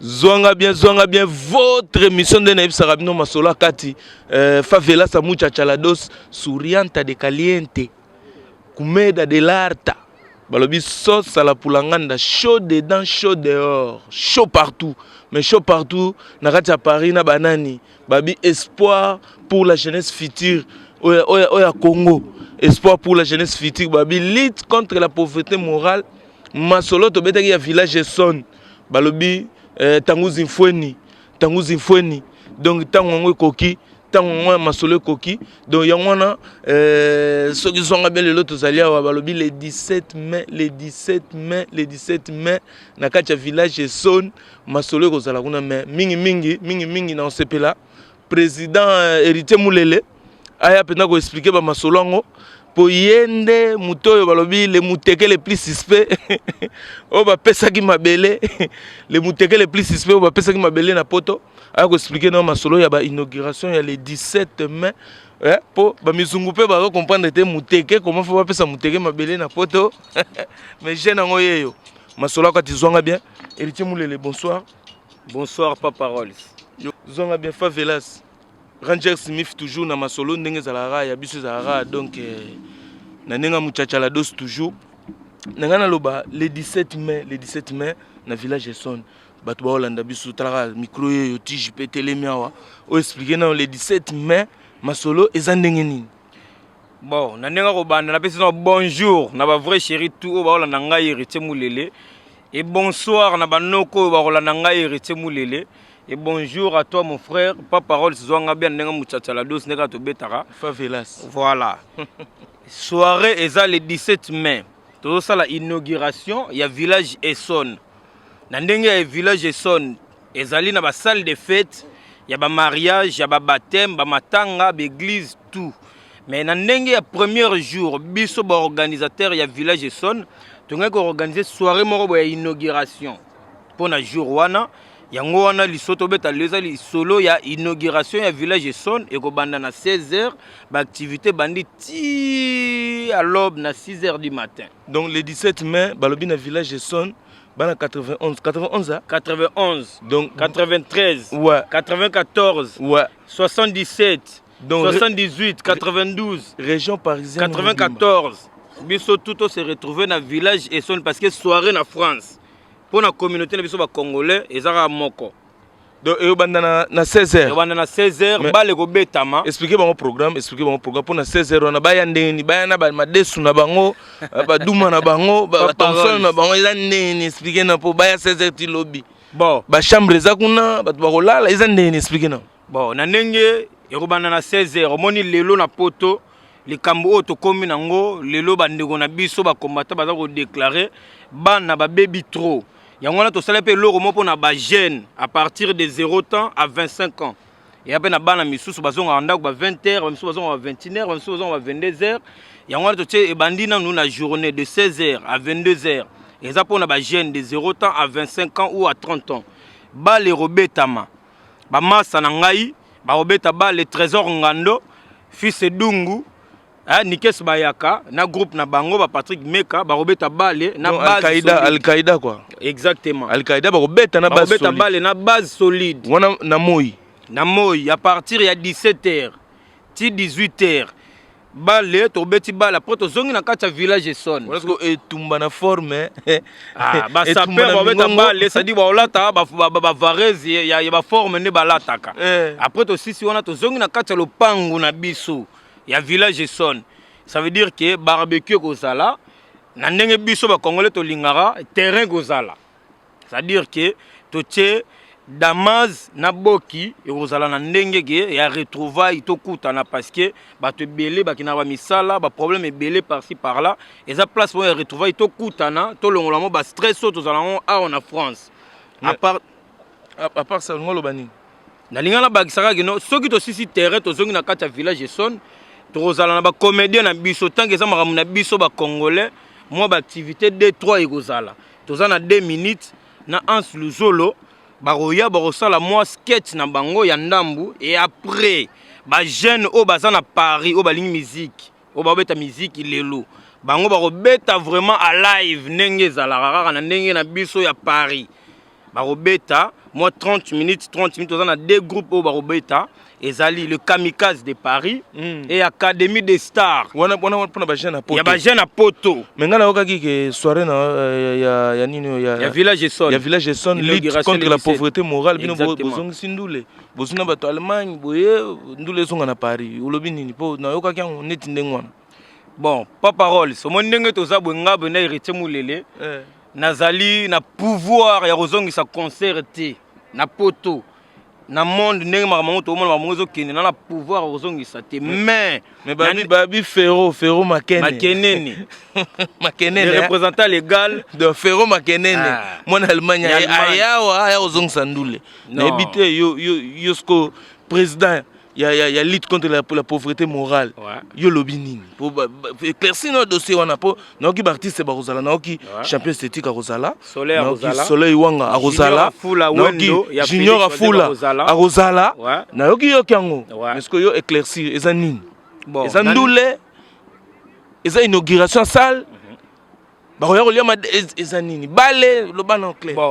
Zonga bien, votre émission de Naïf Sarabino Masola Kati, Favela Samucha Chalados, Sourianta de Caliente, Kumeda de l'Arta, Balobi sauce à la Poulanganda, chaud dedans, chaud dehors, chaud partout, mais chaud partout, Nakatia Paris, na Banani, Babi espoir pour la jeunesse future, Oya Congo, espoir pour la jeunesse future, Babi lutte contre la pauvreté morale, Masolo Tobetaki ya village son, Balobi, Tangu Zinfweni, donc Tangu Koki, Tangu Masolo Koki, donc Yangwana, ceux qui sont bien les autres alliés, Balobi le 17 mai, Nakacha village son, Masolo Kozalakuna, mais mingi na Osepela, président héritier Moulele, aya pena ko expliquer ba Masolongo. Pour yende mutoyo balobi les muteke les plus suspects o ba pesa ki mabele les muteke les plus suspects o ba pesa ki mabele na poto a ko expliquer na masolo ya ba inauguration ya le 17 mai pour ba mizungu pe ba comprendre te muteke comment faut ba pesa muteke mabele na poto mais je na ngoyeyo masolo ka tizonga bien héritier Moulele bonsoir pas parole zonga bien favelas Ranger Smith toujours na masolo ndenge zalara ya biso zalara donc na nenga muchacha dos toujours nanga loba le 17 mai na village son batu ba Holanda biso tra micro yo tiji petele miawa o expliquer na le 17 mai masolo ezandenge nini bon na nenga ko banda na pesa bonjour na ba vrai chéri tout ba Holanda ngai héritier Moulele et bonsoir na banoko ba Holanda ngai héritier Moulele. Et bonjour à toi mon frère, pas parole, c'est Zouanga bien nenga muchacha dos nega to betara. Favelas. Voilà. Soirée eza le 17 mai. Tout ça la inauguration, il y a village Esson. Na ndenge ya village Esson, ezali na ba salle de fête, il y a ba mariage, il y a ba baptême, ba matanga, ba église tout. Mais na ndenge ya premier jour, biso ba organisateur il y a village Esson, tu nga ko organiser soirée moko ya inauguration. Pour na jour wana yango wana lisoto beta leza li solo ya inauguration ya village son et ko banda na 16h ba activité bandi ti à l'aube na 6h du matin. Donc le 17 mai balobi na village son bana 91 donc 93 ouais 94 ouais 77 donc 78 92 région parisienne 94 biso tout se retrouver na village son parce que soirée na France. Pour la communauté de Congolais, ils ont moko. Donc, ils ont na 16h. Ils ont na 16h, ba le go betama. Expliquez mon programme, pour na 16h on a ba yandeni, ba na ba madesu na bango, ba duma na bango, ba Thompson na bango, ils ndeni expliquer na pour ba ya 16h ti lobby. Bon, ba chambre za kuna, ba kolala, ils ndeni expliquer na. Bon, na ndenge ekobanda na 16h, omoni lelo na poto. Les Kambo to komi nango, lelo bandeko na biso ba combattant ba ko déclarer bana ba baby trop. Yango to sala pe loro mo pona ba jeune à partir de 0 ans à 25 ans. Et après na bana misusu bazonga ndako ba 20h, misusu bazonga ba 21h, misusu bazonga ba 22h. Yango to tie e bandina nous na journée de 16h à 22h. Et ça pona ba jeune de 0 ans à 25 ans ou à 30 ans. Ba les robetama. Ba massa na ngai, ba robeta ba le trésor ngando, fils Dungu. Nikes Bayaka, na groupe na bango ba Patrick Meka, ba robeta bale na base Al-Qaïda quoi. Exactement. Al-Qaïda ba robeta na base solide. Bale na base solide. Wana na moyi. Na moyi à partir ya 17h, ti 18h. Bale to beti bale après to zongi na kati village son. Parce que etumba na forme. Ba saper ba beta bale, ça dit ba olata ba varese ya ba forme ne ba lataka. Après to sisi wana to zongi na kati lo pangu na biso. Il y a village son. Ça veut dire que barbecue kozala, na ndenge biso ba Congolais to lingara terrain kozala. Ça veut dire que toche Damas na boki et kozala na ndenge ke ya retrouvaille to kutana parce que ba te belé ba kina ba misala ba problème belé par-ci par-là et ça place pour retrouvaille to kutana to longola mo ba stress to zala en France. À part ça ngolo bani. Na lingala ba kisaka kino soki to sisi terrain to zongi na kati village son. Tozala na ba comédien na biso tant que ça maramu na biso ba Congolais moi ba activité 2-3 ekozala tozana 2 minutes na Ans Luzolo ba roya ba rosala moi sketch na bango ya ndambu et après ba jeune o bazana Paris o ba ligne musique o ba beta musique lelo bango bakobeta vraiment à live ndenge ezalaka kaka na ndenge na biso ya Paris bakobeta moi 30 minutes oza na deux groupes oyo bakobeta ezali le Kamikaze de Paris et Académie des Stars wana ba jeune à poto ya ba jeune à poto menga na okaki ke soirée na ya nini ya Village Son ya Village Son lutte contre la pauvreté morale bino bozongisi ndule bozuna bato Allemagne boye ndule zonga na Paris ulobi nini po na okaki yango neti ndenge wana bon pas parole somo ndenge toza bwenga bena héritier mulele nazali na pouvoir ya kozongisa concert te na poto na monde ndenge makambo to mona mamongo ezokende na pouvoir kozongisa te mais babi Ferro Makenene Makenene le représentant légal de Ferro Makenene mon Allemagne aya kozongisa ndule na ebité yo sko président il y a lutte contre la pauvreté morale. Yo lobi nini. Pour éclaircir notre dossier on a pas naoki artiste ba Rosala naoki champion esthétique à Rosala. Soleil Wanga à Rosala. Junior Afula à Rosala. Naoki yo kango. Est-ce que yo éclaircir eza nini? Eza ndule. Eza inauguration salle. Bon,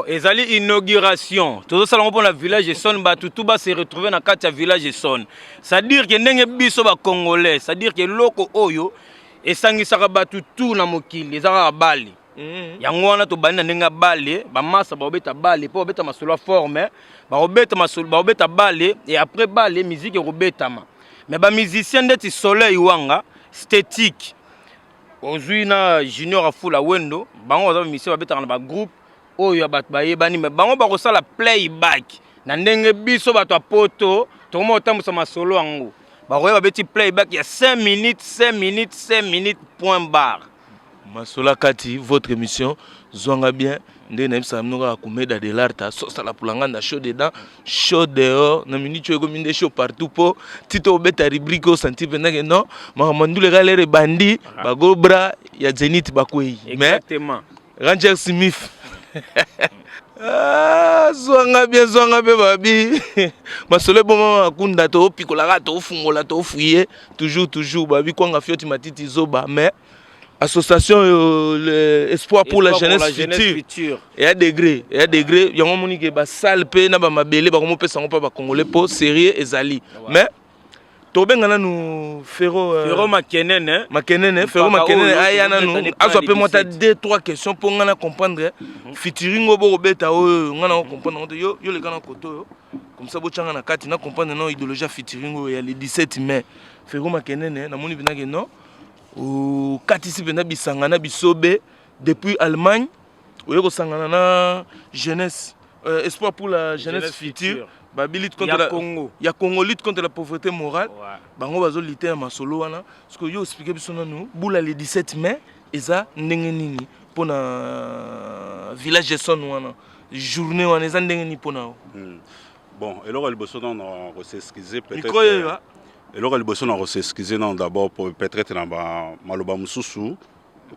ezali inauguration. Tout ça, on la Village Son, tout va se retrouver dans le Village Son. C'est-à-dire que n'est biso ba Congolais, c'est-à-dire que loko oyo et sangi sarabatu tout na mokili, les arabali. Yango wana to bana nenga balé, ba massa ba obeta balé, po obeta masolo forme, ba obeta masolo, ba obeta balé et après balé musique obeta ma. Mais ba musicien d'être Soleil Wanga, esthétique. Aujourd'hui na Junior Afula Wendo bango baza mission babeta na ba groupe oyo bato bayebani mais bango bakosala playback na ndenge biso bato apoto tomo otambusa masolo yango bakoyeba beti playback ya 5 minutes point barre Masola Kati votre émission zonga bien ndé na bisa mnoga kumeda de l'arta so sala pulanga na show dedans show dehors na minute yo minde show partout po tito beta rubrique au senti pendant non mandule galere bandi bago bra ya Zenith bakwei mais exactement Ranger Smith zonga bien babi masole bon akunda to pikola to fungola to fuye toujours babi kwanga fioti matiti zoba mais association espoir pour la jeunesse future et à degré yango moni ke ba salle pe na ba mabele ba komo pesa ngo pa ba congolais po sérieux ezali mais to benga nanu Ferro Makenene aya nanu azo pe mota 2-3 questions pour ngana comprendre featuring obo beta o ngana comprendre yo le kana koto yo comme ça bo changa na kati na comprendre non idéologie featuring o ya le 17 mai Ferro Makenene na moni binake non ou katisi bena bisangana bisobe depuis Allemagne ou yoko sangana na jeunesse espoir pour la jeunesse future ba lutte contre la Congo ya Congo lutte contre la pauvreté morale bango bazo lutter na masolo wana parce que yo expliquer biso nanu bula le 17 mai eza ndenge nini pona Village Son wana journée wana eza ndenge nini pona bon et là le bosso on s'excuser peut-être et là, le besoin de s'excuser d'abord pour peut-être dans maloba mususu,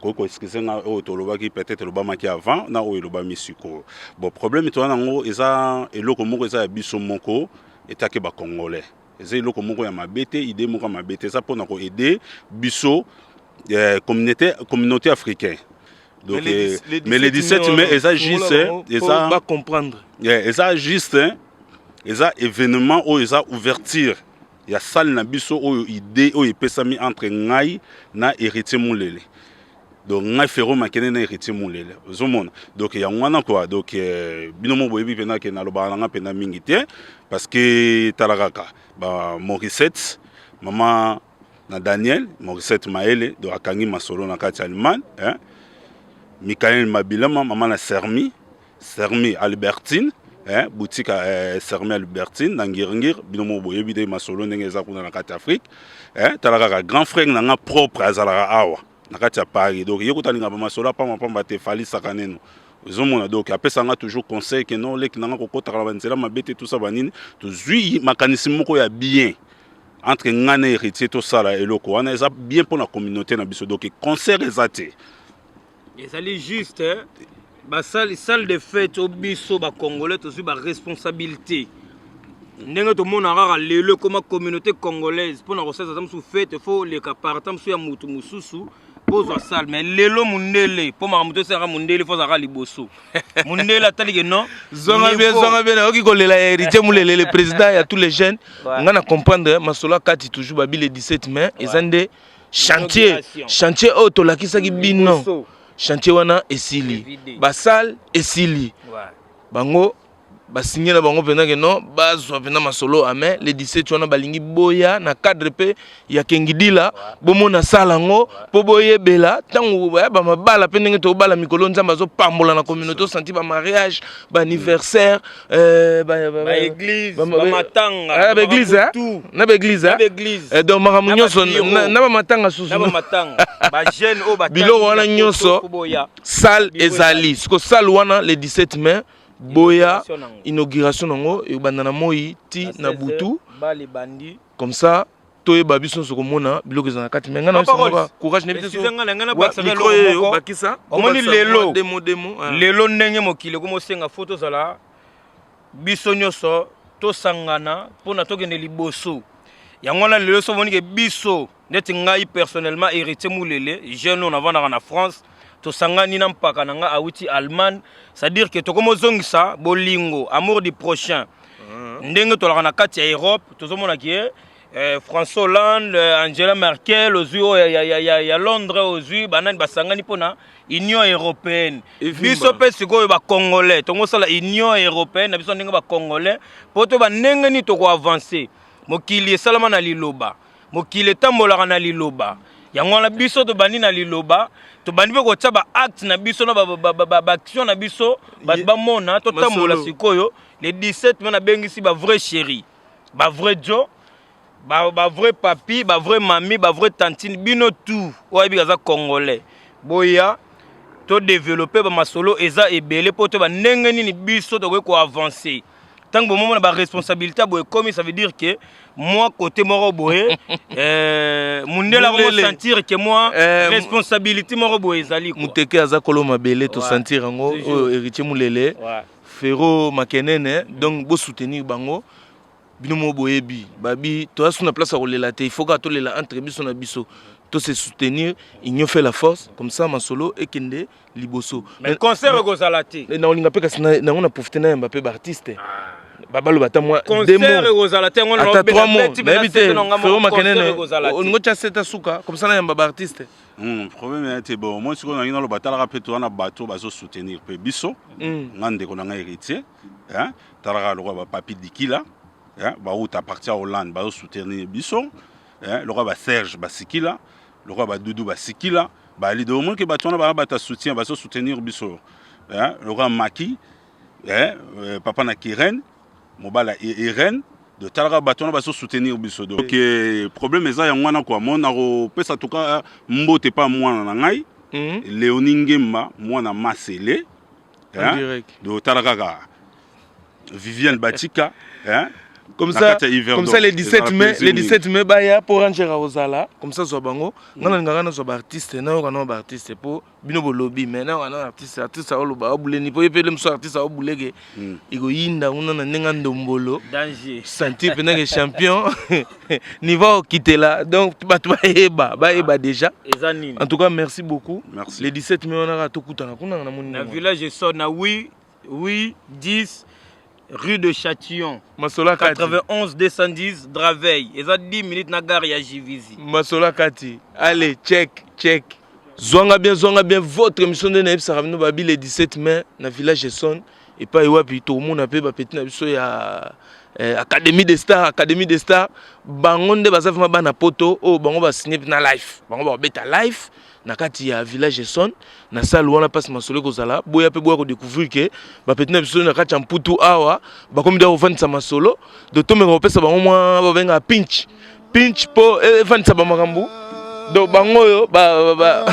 ko excuser na o toloba qui peut-être le bama qui avant na o le bama siko. Bon problème to na ngo eza eloko moko eza biso moko etake ba congolais. Eza eloko moko ya mabete idée moko mabete ça pour na ko aider biso communauté africaine. Donc mais les 17 mai eza juste eza pas comprendre. Eza juste eza événement ou eza ouverture. Il y a salle na biso o idée o epesami entre ngai na héritier mulele. Donc ngai Ferro Makenene na héritier mulele. Ozomona. Donc ya ngwana quoi. Donc binomo boyebi pena ke na loba nga pena mingi te parce que talakaka ba Morissette maman na Daniel Morissette Maele do akangi masolo na kati Allemagne hein. Michael Mabilama maman na Sermi Albertine boutique Sermi Albertine na Ngir binomo boyebi de masolo ndenge za kuna na kati Afrique talaka grand frère na propre azalaka awa na kati ya Paris donc yekutalinga ba masolo pa mapamba te fali sakaneno zomona donc apesa nga toujours conseil que non lek na kokota kala banzela mabete tout ça banini to zui mécanisme moko ya bien entre ngana héritier to sala eloko wana eza bien pour la communauté na biso donc concert ezate ezali juste ba salle de fête au biso ba congolais to ba responsabilité ndenge to mona rara lelo comme communauté congolaise pour na recette za musu fête faut les capartam su ya mutu mususu pose à salle mais lelo mundele pour ma moto sera mundele faut zara liboso mundele atali que non zonga bien oki kolela héritier mulele le président ya tous les jeunes ngana comprendre masolo kati toujours babi le 17 mai ezande chantier auto la kisaki bino chantier wana esili basal esili bango basigné na bango pena que non bazwa pena masolo amen le 17 wana balingi boya na cadre pe ya kengidila bomona sala ngo po boyebela tango ba mabala pe ndenge to bala mikolo nzamba zo pambola na communauté senti ba mariage ba anniversaire ba église ba matanga ba église na ba église donc makamunyo so na ba matanga susu na ba matanga ba jeune o ba bilo wana nyoso salle ezali siko salle wana le 17 mai boya inauguration nango et bandana moi ti na butu bali bandi comme ça toye babiso so komona biloko za kati menga na so courage nebite so ngana ba sakelo bakisa omoni lelo demo lelo ndenge mokile ko mosenga photo zala biso nyoso to sangana pona tokende liboso yango na lelo so moni ke biso ndeti ngai personnellement héritier mulele jeune on avant na France to sangani na mpaka nanga awuti Allemagne, c'est-à-dire que to komo zongisa bolingo amour du prochain ndenge to la na kati ya Europe to zomona ki François Hollande, Angela Merkel aux ya Londres aux banani basangani pona Union européenne biso pe siko ba congolais to ngosala Union européenne na biso ndenge ba congolais poto ba ndenge ni to ko avancer mokili salama na liloba mokili tambola na liloba yango na biso to bandi na liloba to bandi be ko taba acte na biso na ba action na biso ba mona to tambola sikoyo le 17 mena bengisi ba vrai chéri ba vrai jo ba vrai papi ba vrai mami ba vrai tantine bino tout oyebi kaza congolais boya to développer ba masolo eza ebele poto ba ndenge nini biso to ko avancer tant que moment na ba responsabilité boye comme ça veut dire que moi côté moro boye mundela ko sentir que moi responsabilité moro boye ezali ko muteke aza koloma belé to sentir ngo héritier mulele Ferro makenene donc bo soutenir bango bino mo boyebi babi to asu na place à rolela te il faut que to lela entre biso na biso to se soutenir il fait la force comme ça masolo ekende liboso mais concert go salati na olinga pe kasi na ngona profiter na Mbappé ba artiste babalo bata moi concert go salati ngona no be na bité Ferro makenene ngo cha seta suka comme ça na Mbappé artiste problème était bon moi siko na ngina lo batala rapeto na bato bazo soutenir pe biso ngande ko na nga héritier hein tala lo ba papi dikila ba uta partir à Hollande ba soutenir biso le roi ba Serge Basikila le roi ba Doudou Basikila ba li do monde que ba tona ba ta soutien ba soutenir biso le roi Maki papa na Kiren mobala Irène de talra ba tona ba soutenir biso donc problème eza yango na ko mona ko pesa tuka mbote pa mwana na ngai Léonie Ngema mwana Masele de talra Viviane Batika comme ça le 17 mai baya pour ranger à Ozala comme ça zo bango ngana ngana zo ba artiste na ngana ba artiste pour bino bolobi mais na ngana artiste a oloba obuleni po yepele mso artiste a obulege iko yinda una na nenga ndombolo danger sentir pena que champion niveau quitter là donc batu ba eba déjà en tout cas merci beaucoup le 17 mai on a to kutana kuna na moni na village so na 8 10 rue de Châtillon, 91 210 Draveil. Et ça 10 minutes na gare ya Jivizi. Masola Kati. Allez, check. Zonga bien votre émission de Naïf Saravino Babi le 17 mai na village Son et pas wapi tout le monde a pe petit na biso ya Académie des Stars bangonde bazafuma bana poto o bango ba signer na live. Bango ba beta live. Na kati ya village Son na salle wana passe masolo kozala boya pe boya ko découvrir que ba petit na biso na kati ya mputu awa ba komi da ofandisa masolo de tombe ko pesa bango mwa ba benga pinch po efandisa ba makambu do bango yo ba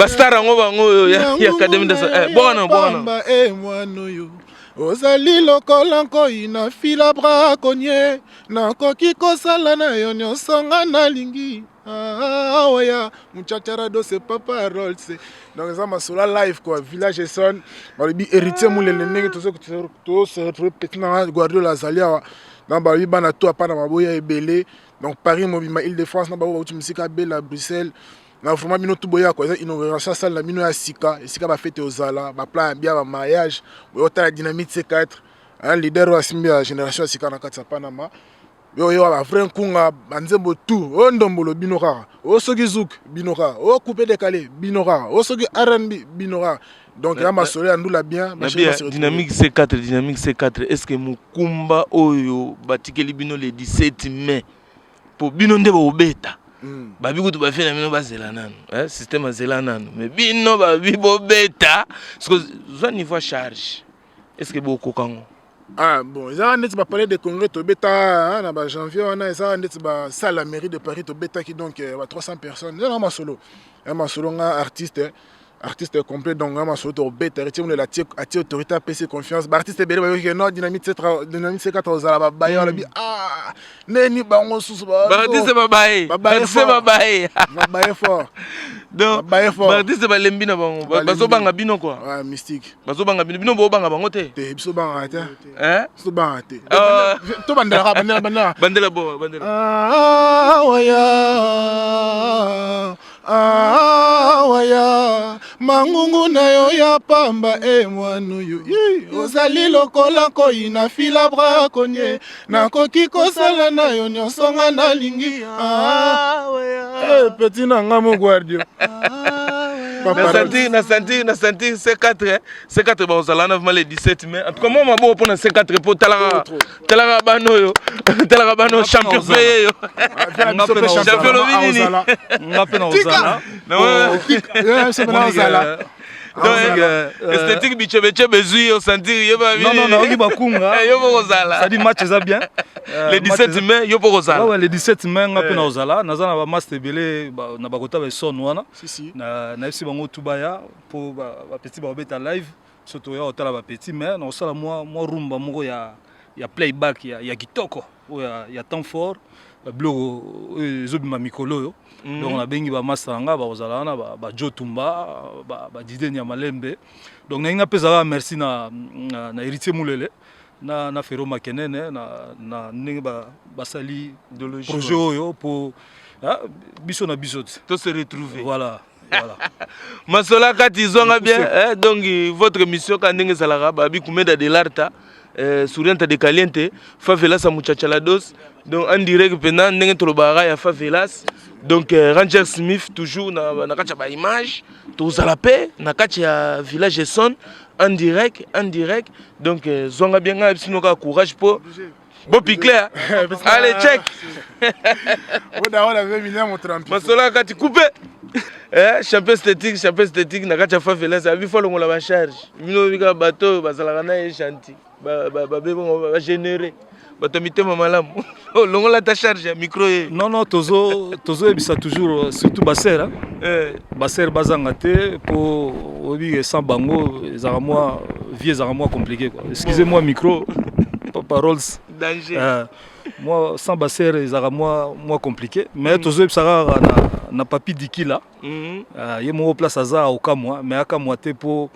star ngo bango ya académie de bona mwano yo ozali lokola nkoi na fila braconnier nakoki kosala na yo nyonso nga nalingi oya muchachara do c'est pas parole c'est donc ça ma sola live quoi village Son balibi héritier mulele ndenge to se retrouver petit na Guardiola Zalia na balibi bana to apa na maboya ebele donc Paris mobima Île-de-France na babo uti musika bela Bruxelles na vraiment bino tout boya quoi inauguration salle na bino ya sika esika ba fête ozala ba plan bien ba mariage boyota la dynamite C4 un leader wa simbi ya génération ya sika na kati ya Panama yo ba vrai kunga banzembo tout o ndombolo bino kaka o soki zouk bino kaka o coupé décalé bino kaka o soki R&B bino kaka donc ya masolo ya ndula bien dynamique C4 est-ce que mukumba oyo batikeli bino le 17 mai pour bino nde bobeta babi kutu bafena bino bazela nanu système azela nanu mais bino babi bobeta parce que zo niveau charge est-ce que beaucoup kango ah bon ils ont pas parlé de congrès to beta na ba janvier on a ça net ba salle la mairie de Paris to beta qui donc 300 personnes là ma solo nga artiste complet donc ma solo to beta retient la autorité PC confiance ba artiste belé ba non dynamite C4 ozala ba bayo la bi ah neni bango susu ba artiste ba baye fort donc ba artiste ba lembi na bango bazo banga bino quoi ouais mystique bazo banga bino bo banga bango te biso banga te biso banga te to bandela bo ah waya mangungu na yo ya pamba mwanu yo ozali lokola koyi na fila brakonye nakoki kosala na yo nyonso nga nalingi petit na nga mogwardio na senti C4 bazala na le 17 mai en tout cas moi mabo pour C4 pour talaka bano champion yo champion lobini ngape na ozala esthétique bichebe bezui au sentir yeba non oki bakunga yo bozala ça dit match eza bien le 17 mai yo bozala ouais le 17 mai ngape na ozala nazana ba master belé na bakota ba son wana na FC bango tubaya pour ba petit ba beta live surtout ya otala ba petit mais na osala moi rumba moko ya playback ya kitoko ya temps fort blog ezobima mikolo yo donc on a bengi ba master nga ba ozala na ba Jotumba ba Didé Nyamalembe donc na nga pesa merci na héritier Mulele na Fero Makenene na ndenge ba sali projet oyo pour biso na biso to se retrouver voilà masola kati zonga bien donc votre mission ka ndenge salaka babi kumeda de l'arta Sourianta de Caliente Favelas a Muchachalados donc en direct pendant ndenge tolobara ya Favelas donc Ranger Smith toujours na kacha ba image to zalape na kacha village son en direct donc zonga bien nga sino ka courage pour bon picler allez check on avait mis mon 30 masola kati coupé champion esthétique na kacha Favelas abi folongo la ba charge mino bika bateau bazalaka na chantier ba générer batomite mamalamu longola ta charge micro non tozo ebisa toujours surtout baser baser bazanga te pour obi sans bango ezaka moi vie ezaka moi compliqué quoi excusez-moi micro paroles danger moi sans baser ezaka moi compliqué mais tozo ebisa na papi dikila ye mo place aza au moi mais aka moi te pour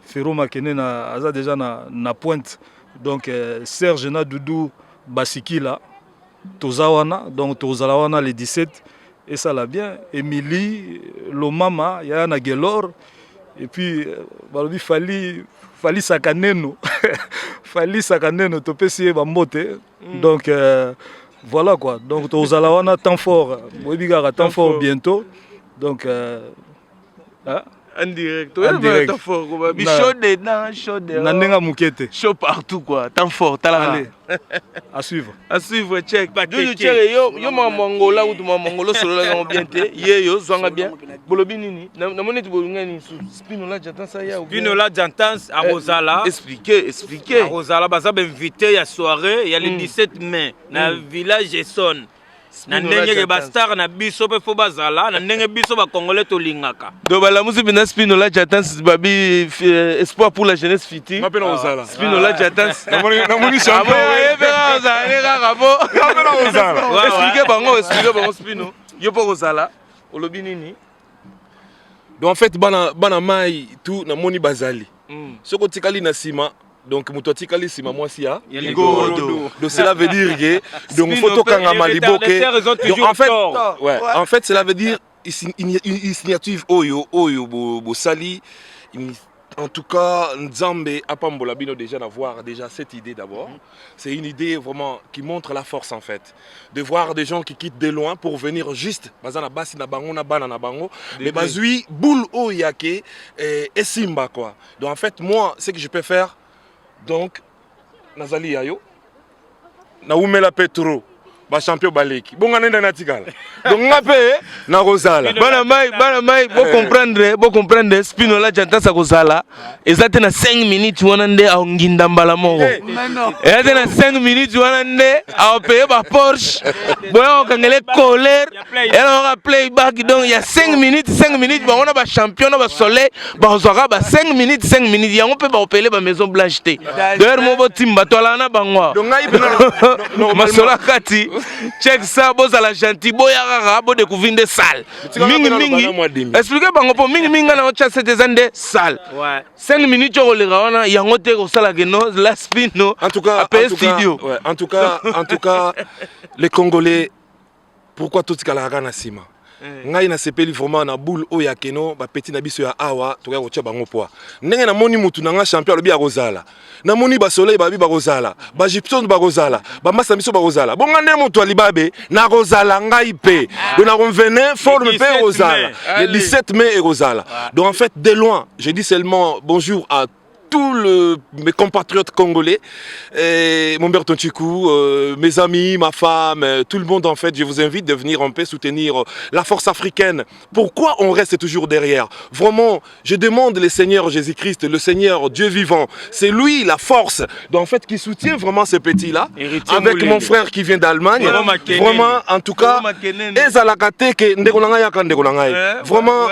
Fero Makene na aza déjà na pointe donc Serge na Doudou Basikila tozawana donc tozalawana le 17 et ça l'a bien Emily Lomama ya na Gelor et puis balobi fali sakaneno fali sakaneno topesi ba mbote donc voilà quoi donc tozalawana temps fort bobiga temps fort bientôt donc en direct temps fort quoi chaud na ndenga mukete chaud partout quoi temps fort talala à suivre check Jojo chere yo mongola ou mongolo solo la bien te yo zwanga bien bolobi nini na moneti bolinga ni spino la jantansa ya spino la jantansa a Rosala expliquer a Rosala baza ba invité ya soirée ya le 17 mai na village Esson na ndenge ke bastar na biso pe fo bazala na ndenge biso ba congolais to lingaka do bala musi bina spino la jantansa babi espoir pour la jeunesse fiti mapena Rosala spino la jantansa na moni champion expliquer bango spino yo po Rosala olobi nini donc en fait bana mai tout na moni bazali soko tikali na sima donc muto tikali sima mwasi ya ligorodo donc cela veut dire que donc photo kanga maliboke donc en fait cela veut dire initiative oyo bosali en tout cas Nzambe apambola bino déjà d'avoir déjà cette idée d'abord. C'est une idée vraiment qui montre la force en fait de voir des gens qui quittent de loin pour venir juste bazana basi na bango na bana na bango mais bazui boule o yake et simba quoi. Donc en fait moi ce que je peux faire donc nazali yayo na umela petro ba champion baleki bonga nenda na tikala donc ngape na rozala bana mai bo comprendre Spinola janta sa kozala ezate na 5 minutes wana nde aonginda mbala moko ezate na 5 minutes wana nde aopeye ba Porsche boya okangele colère ela on playback donc il y a 5 minutes ba on ba champion ba soleil ba ozaka ba 5 minutes yango pe ba opele ba maison blanche te d'ailleurs mo botimba tola na bangwa donc ngai masola kati check ça bozala gentil boya kaka bo découvrir des salles mingi expliquez bango po mingi na ocha c'était zande salle 5 minutes au le wana yango te ko sala que no la spino en tout cas en tout cas les Congolais pourquoi tout kalaka na sima ngai na sepeli vraiment na boule o ya keno ba petit na biso ya awa to ka kotia bango poa ndenge na moni mutu na nga champion lobi ya rozala na moni ba soleil ba bi ba rozala ba gypton ba rozala ba masa biso ba rozala bonga ndenge mutu alibabe na rozala ngai pe donc na convener forme pe rozala le 17 mai et rozala donc en fait de loin je dis seulement bonjour à tous mes compatriotes congolais, mon Berton Chikou, mes amis, ma femme, tout le monde en fait, je vous invite de venir en paix soutenir la force africaine. Pourquoi on reste toujours derrière? Vraiment, je demande le Seigneur Jésus-Christ, le Seigneur Dieu vivant, c'est lui la force, donc en fait qui soutient vraiment ces petits-là, avec mon frère qui vient d'Allemagne. Vraiment, en tout cas, vraiment,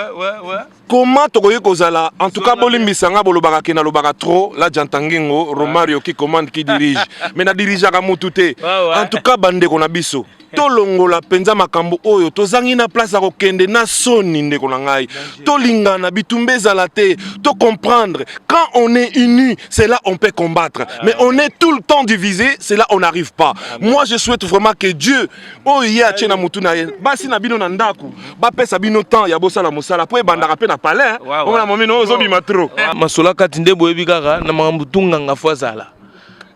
comment tokoye kozala, en tout cas, bolimbisanga bolobaka kena lobaka trop, la jantangengo, Romario qui commande, qui dirige, mais na dirige à Moutoute. En tout cas, bande qu'on a biso. Tolongola penza makambo oyo tozangi na place à kokende na soni ndeko na ngai tolingana bitumbe zalate to comprendre quand on est unis c'est là on peut combattre mais on est tout le temps divisé c'est là on n'arrive pas. Moi je souhaite vraiment que Dieu oya tchena mutu na basi na bino na ndaku ba pesa bino temps ya bosala mosala po ebandaka pe na palais on a momino ozo bima trop masola katinde boyebi kaka na makambo tunganga fwazala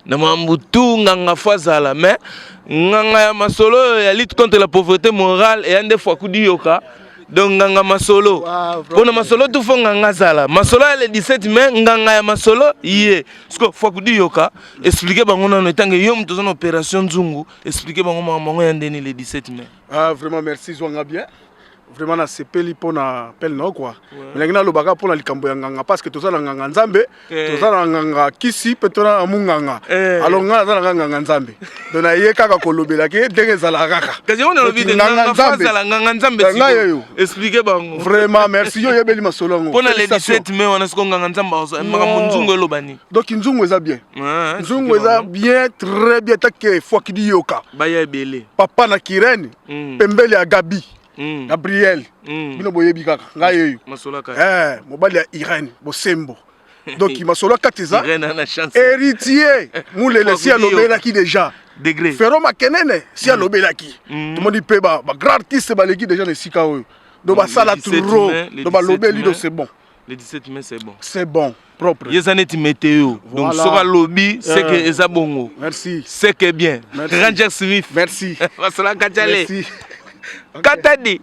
na makambo tunganga fwazala mais nganga ya masolo ya lutte contre la pauvreté morale et ande fois kudi yoka donc nganga masolo pona masolo tout fo nganga zala masolo le 17 mai nganga ya masolo yé parce que fois kudi yoka expliquer bango na ntange yo mto zona opération nzungu expliquer bango mango ya ndeni le 17 mai vraiment merci zwanga bien vraiment na sepeli pona appel no quoi mais ngina lobaka pona likambo ya nganga parce que tozala nganga nzambe tozala nganga kisi petona amunganga alors ngana zala nganga nzambe donc na ye kaka kolobela ke ndenge zala kaka kasi on a envie de nganga nzambe expliquer bango vraiment merci yo yebeli masolo ngo pona le 17 mai on a ce nganga nzamba makambo nzungu elobani donc nzungu eza bien nzungu eza bien très bien take fois kidi yoka baya ebele papa na Kirene pembele ya Gabi Gabriel bino boyebi kaka ngai yeyo mobali ya Irene Bosembo donc masolo katiza héritier mulele si alobelaki déjà degré Ferro Makenene si alobelaki tout monde peut ba grand artiste baleki déjà le sika oyo donc ba sala trop donc ba lobeli donc c'est bon le 17 mai c'est bon propre yezanet météo donc soka lobby c'est que eza bongo merci c'est que bien Ranger Smith merci masolo katale merci Katadi